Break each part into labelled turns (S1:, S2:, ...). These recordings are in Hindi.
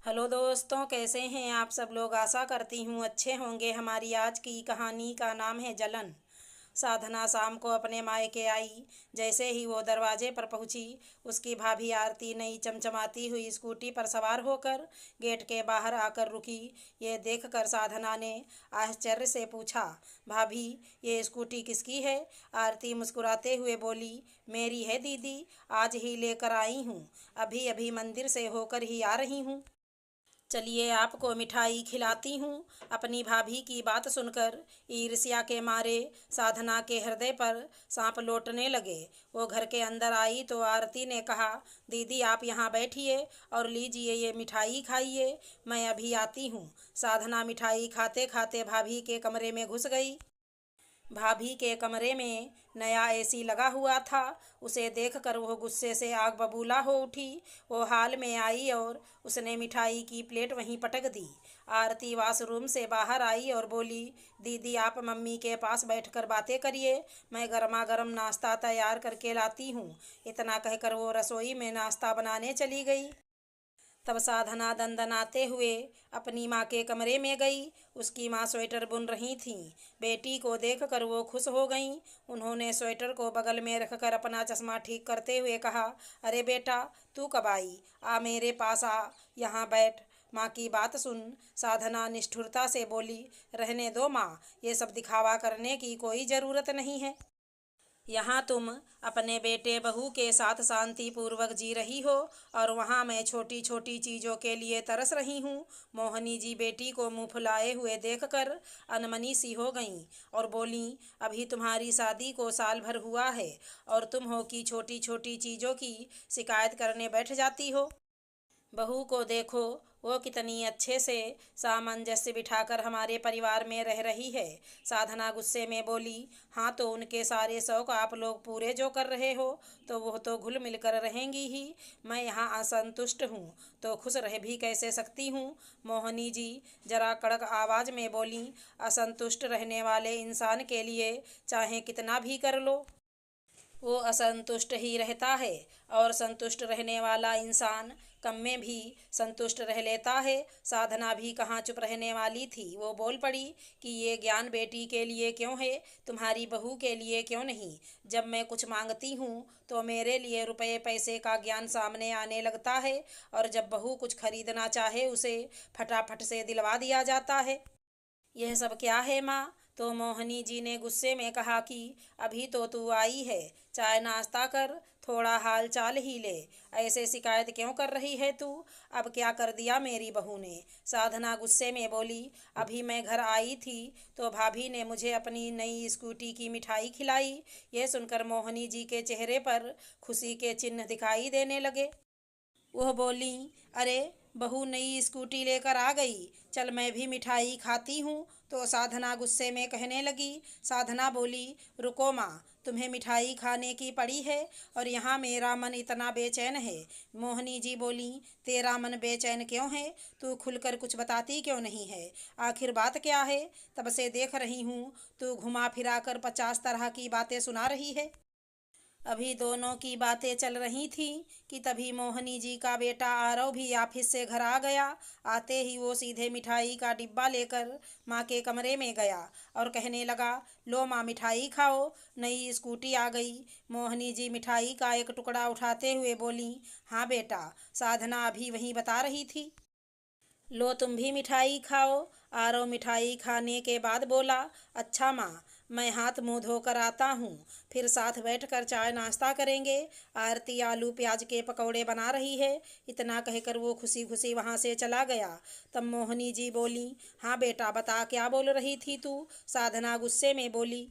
S1: हेलो दोस्तों, कैसे हैं आप सब लोग। आशा करती हूँ अच्छे होंगे। हमारी आज की कहानी का नाम है जलन। साधना शाम को अपने मायके आई। जैसे ही वो दरवाजे पर पहुंची, उसकी भाभी आरती नई चमचमाती हुई स्कूटी पर सवार होकर गेट के बाहर आकर रुकी। ये देखकर साधना ने आश्चर्य से पूछा, भाभी, ये स्कूटी किसकी है? आरती मुस्कुराते हुए बोली, मेरी है दीदी, आज ही लेकर आई हूँ। अभी अभी मंदिर से होकर ही आ रही हूँ। चलिए आपको मिठाई खिलाती हूँ। अपनी भाभी की बात सुनकर ईर्ष्या के मारे साधना के हृदय पर सांप लौटने लगे। वो घर के अंदर आई तो आरती ने कहा, दीदी आप यहाँ बैठिए और लीजिए ये मिठाई खाइए, मैं अभी आती हूँ। साधना मिठाई खाते खाते भाभी के कमरे में घुस गई। भाभी के कमरे में नया एसी लगा हुआ था। उसे देखकर वह गुस्से से आग बबूला हो उठी। वो हाल में आई और उसने मिठाई की प्लेट वहीं पटक दी। आरती वॉशरूम से बाहर आई और बोली, दीदी आप मम्मी के पास बैठकर बातें करिए, मैं गर्मा गर्म नाश्ता तैयार करके लाती हूँ। इतना कहकर वो रसोई में नाश्ता बनाने चली गई। तब साधना दंदनाते हुए अपनी माँ के कमरे में गई। उसकी माँ स्वेटर बुन रही थीं। बेटी को देखकर वो खुश हो गईं। उन्होंने स्वेटर को बगल में रखकर अपना चश्मा ठीक करते हुए कहा, अरे बेटा, तू कब आई? आ मेरे पास आ, यहाँ बैठ। माँ की बात सुन साधना निष्ठुरता से बोली, रहने दो माँ, ये सब दिखावा करने की कोई ज़रूरत नहीं है। यहाँ तुम अपने बेटे बहू के साथ शांति पूर्वक जी रही हो और वहाँ मैं छोटी छोटी चीज़ों के लिए तरस रही हूँ। मोहनी जी बेटी को मुँह फुलाए हुए देखकर अनमनी सी हो गईं और बोलीं, अभी तुम्हारी शादी को साल भर हुआ है और तुम हो कि छोटी छोटी चीज़ों की शिकायत करने बैठ जाती हो। बहू को देखो, वो कितनी अच्छे से सामंजस्य बिठाकर हमारे परिवार में रह रही है। साधना गुस्से में बोली, हाँ तो उनके सारे शौक आप लोग पूरे जो कर रहे हो तो वो तो घुल मिल कर रहेंगी ही। मैं यहाँ असंतुष्ट हूँ तो खुश रह भी कैसे सकती हूँ? मोहनी जी जरा कड़क आवाज़ में बोली, असंतुष्ट रहने वाले इंसान के लिए चाहे कितना भी कर लो, वो असंतुष्ट ही रहता है। और संतुष्ट रहने वाला इंसान कम में भी संतुष्ट रह लेता है। साधना भी कहाँ चुप रहने वाली थी। वो बोल पड़ी कि ये ज्ञान बेटी के लिए क्यों है, तुम्हारी बहू के लिए क्यों नहीं? जब मैं कुछ मांगती हूँ तो मेरे लिए रुपए पैसे का ज्ञान सामने आने लगता है और जब बहू कुछ खरीदना चाहे उसे फटाफट से दिलवा दिया जाता है। यह सब क्या है माँ? तो मोहनी जी ने गुस्से में कहा कि अभी तो तू आई है, चाय नाश्ता कर, थोड़ा हाल चाल ही ले। ऐसे शिकायत क्यों कर रही है तू? अब क्या कर दिया मेरी बहू ने? साधना गुस्से में बोली, अभी मैं घर आई थी तो भाभी ने मुझे अपनी नई स्कूटी की मिठाई खिलाई। यह सुनकर मोहनी जी के चेहरे पर खुशी के चिन्ह दिखाई देने लगे। वह बोली, अरे बहू नई स्कूटी लेकर आ गई, चल मैं भी मिठाई खाती हूँ। तो साधना गुस्से में कहने लगी। साधना बोली, रुको माँ, तुम्हें मिठाई खाने की पड़ी है और यहाँ मेरा मन इतना बेचैन है। मोहनी जी बोली, तेरा मन बेचैन क्यों है? तू खुलकर कुछ बताती क्यों नहीं है? आखिर बात क्या है? तब से देख रही हूँ तू घुमा फिरा कर 50 तरह की बातें सुना रही है। अभी दोनों की बातें चल रही थी कि तभी मोहनी जी का बेटा आरव भी ऑफिस से घर आ गया। आते ही वो सीधे मिठाई का डिब्बा लेकर माँ के कमरे में गया और कहने लगा, लो माँ मिठाई खाओ, नई स्कूटी आ गई। मोहनी जी मिठाई का एक टुकड़ा उठाते हुए बोली, हाँ बेटा, साधना अभी वहीं बता रही थी। लो तुम भी मिठाई खाओ। आरव मिठाई खाने के बाद बोला, अच्छा माँ, मैं हाथ मुंह धोकर आता हूँ, फिर साथ बैठकर चाय नाश्ता करेंगे। आरती आलू प्याज के पकौड़े बना रही है। इतना कहकर वो खुशी खुशी वहाँ से चला गया। तब मोहनी जी बोली, हाँ बेटा बता, क्या बोल रही थी तू? साधना गुस्से में बोली,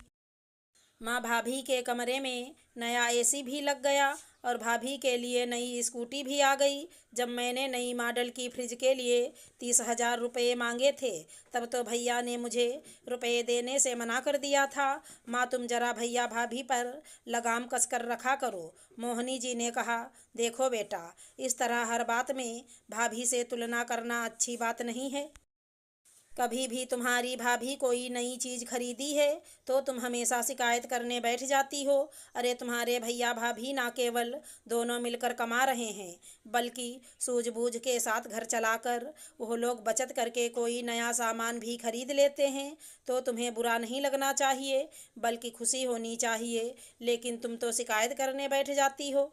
S1: माँ भाभी के कमरे में नया एसी भी लग गया और भाभी के लिए नई स्कूटी भी आ गई। जब मैंने नई मॉडल की फ्रिज के लिए 30,000 रुपये मांगे थे तब तो भैया ने मुझे रुपये देने से मना कर दिया था। माँ तुम जरा भैया भाभी पर लगाम कस कर रखा करो। मोहनी जी ने कहा, देखो बेटा, इस तरह हर बात में भाभी से तुलना करना अच्छी बात नहीं है। कभी भी तुम्हारी भाभी कोई नई चीज़ खरीदी है तो तुम हमेशा शिकायत करने बैठ जाती हो। अरे तुम्हारे भैया भाभी ना केवल दोनों मिलकर कमा रहे हैं, बल्कि सूझबूझ के साथ घर चलाकर वो लोग बचत करके कोई नया सामान भी खरीद लेते हैं। तो तुम्हें बुरा नहीं लगना चाहिए, बल्कि खुशी होनी चाहिए। लेकिन तुम तो शिकायत करने बैठ जाती हो।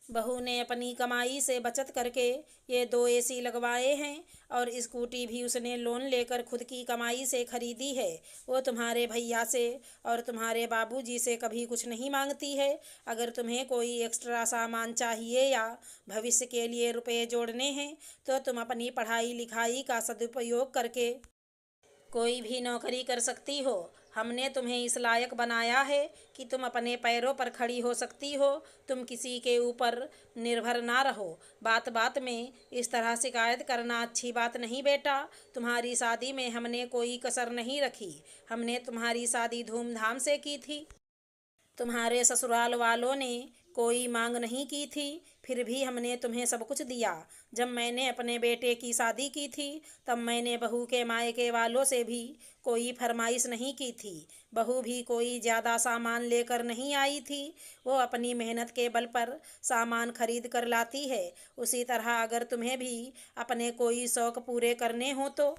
S1: बहू ने अपनी कमाई से बचत करके ये 2 एसी लगवाए हैं और स्कूटी भी उसने लोन लेकर खुद की कमाई से खरीदी है। वो तुम्हारे भैया से और तुम्हारे बाबूजी से कभी कुछ नहीं मांगती है। अगर तुम्हें कोई एक्स्ट्रा सामान चाहिए या भविष्य के लिए रुपए जोड़ने हैं तो तुम अपनी पढ़ाई लिखाई का सदुपयोग करके कोई भी नौकरी कर सकती हो। हमने तुम्हें इस लायक बनाया है कि तुम अपने पैरों पर खड़ी हो सकती हो। तुम किसी के ऊपर निर्भर ना रहो। बात बात में इस तरह शिकायत करना अच्छी बात नहीं बेटा। तुम्हारी शादी में हमने कोई कसर नहीं रखी। हमने तुम्हारी शादी धूमधाम से की थी। तुम्हारे ससुराल वालों ने कोई मांग नहीं की थी, फिर भी हमने तुम्हें सब कुछ दिया। जब मैंने अपने बेटे की शादी की थी तब मैंने बहू के मायके वालों से भी कोई फरमाइश नहीं की थी। बहू भी कोई ज़्यादा सामान लेकर नहीं आई थी। वो अपनी मेहनत के बल पर सामान खरीद कर लाती है। उसी तरह अगर तुम्हें भी अपने कोई शौक़ पूरे करने हो तो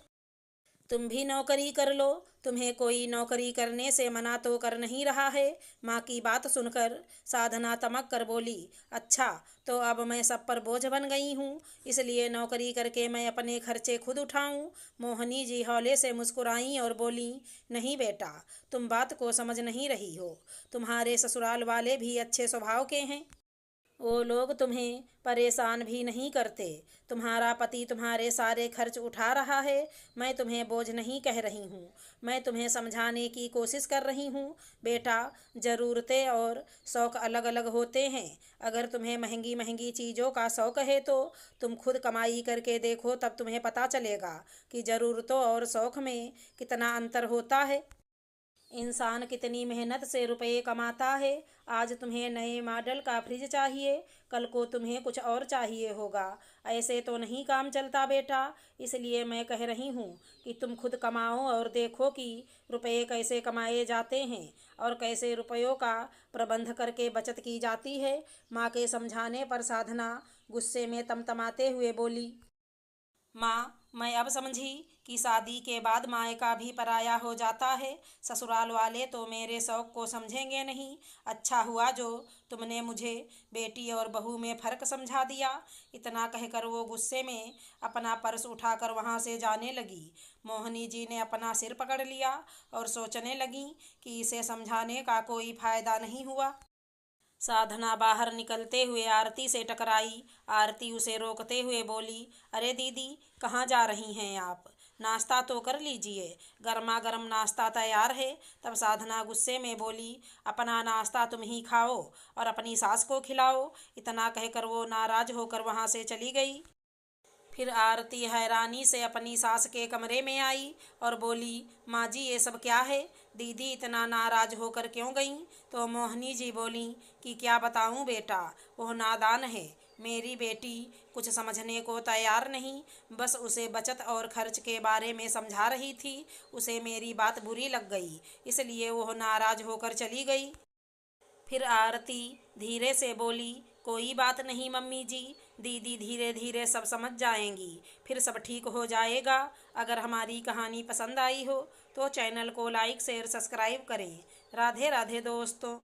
S1: तुम भी नौकरी कर लो। तुम्हें कोई नौकरी करने से मना तो कर नहीं रहा है। माँ की बात सुनकर साधना तमक कर बोली, अच्छा तो अब मैं सब पर बोझ बन गई हूँ, इसलिए नौकरी करके मैं अपने खर्चे खुद उठाऊँ। मोहनी जी हौले से मुस्कुराईं और बोली, नहीं बेटा, तुम बात को समझ नहीं रही हो। तुम्हारे ससुराल वाले भी अच्छे स्वभाव के हैं। वो लोग तुम्हें परेशान भी नहीं करते। तुम्हारा पति तुम्हारे सारे खर्च उठा रहा है। मैं तुम्हें बोझ नहीं कह रही हूँ, मैं तुम्हें समझाने की कोशिश कर रही हूँ। बेटा, ज़रूरतें और शौक़ अलग अलग होते हैं। अगर तुम्हें महंगी महंगी चीज़ों का शौक़ है तो तुम खुद कमाई करके देखो, तब तुम्हें पता चलेगा कि ज़रूरतों और शौक़ में कितना अंतर होता है। इंसान कितनी मेहनत से रुपए कमाता है। आज तुम्हें नए मॉडल का फ्रिज चाहिए, कल को तुम्हें कुछ और चाहिए होगा। ऐसे तो नहीं काम चलता बेटा। इसलिए मैं कह रही हूँ कि तुम खुद कमाओ और देखो कि रुपए कैसे कमाए जाते हैं और कैसे रुपयों का प्रबंध करके बचत की जाती है। माँ के समझाने पर साधना गुस्से में तमतमाते हुए बोली, माँ, मैं अब समझी कि शादी के बाद मायका भी पराया हो जाता है। ससुराल वाले तो मेरे शौक़ को समझेंगे नहीं। अच्छा हुआ जो तुमने मुझे बेटी और बहू में फ़र्क समझा दिया। इतना कहकर वो गुस्से में अपना पर्स उठाकर वहाँ से जाने लगी। मोहनी जी ने अपना सिर पकड़ लिया और सोचने लगी कि इसे समझाने का कोई फ़ायदा नहीं हुआ। साधना बाहर निकलते हुए आरती से टकराई। आरती उसे रोकते हुए बोली, अरे दीदी, कहाँ जा रही हैं आप? नाश्ता तो कर लीजिए, गर्मा गर्म नाश्ता तैयार है। तब साधना गुस्से में बोली, अपना नाश्ता तुम ही खाओ और अपनी सास को खिलाओ। इतना कहकर वो नाराज होकर वहाँ से चली गई। फिर आरती हैरानी से अपनी सास के कमरे में आई और बोली, माँ जी, ये सब क्या है? दीदी इतना नाराज होकर क्यों गईं? तो मोहनी जी बोली कि क्या बताऊँ बेटा, वो नादान है। मेरी बेटी कुछ समझने को तैयार नहीं, बस उसे बचत और खर्च के बारे में समझा रही थी। उसे मेरी बात बुरी लग गई, इसलिए वो नाराज होकर चली गई। फिर आरती धीरे से बोली, कोई बात नहीं मम्मी जी, दीदी धीरे धीरे सब समझ जाएंगी, फिर सब ठीक हो जाएगा। अगर हमारी कहानी पसंद आई हो तो चैनल को लाइक शेयर सब्सक्राइब करें। राधे राधे दोस्तों।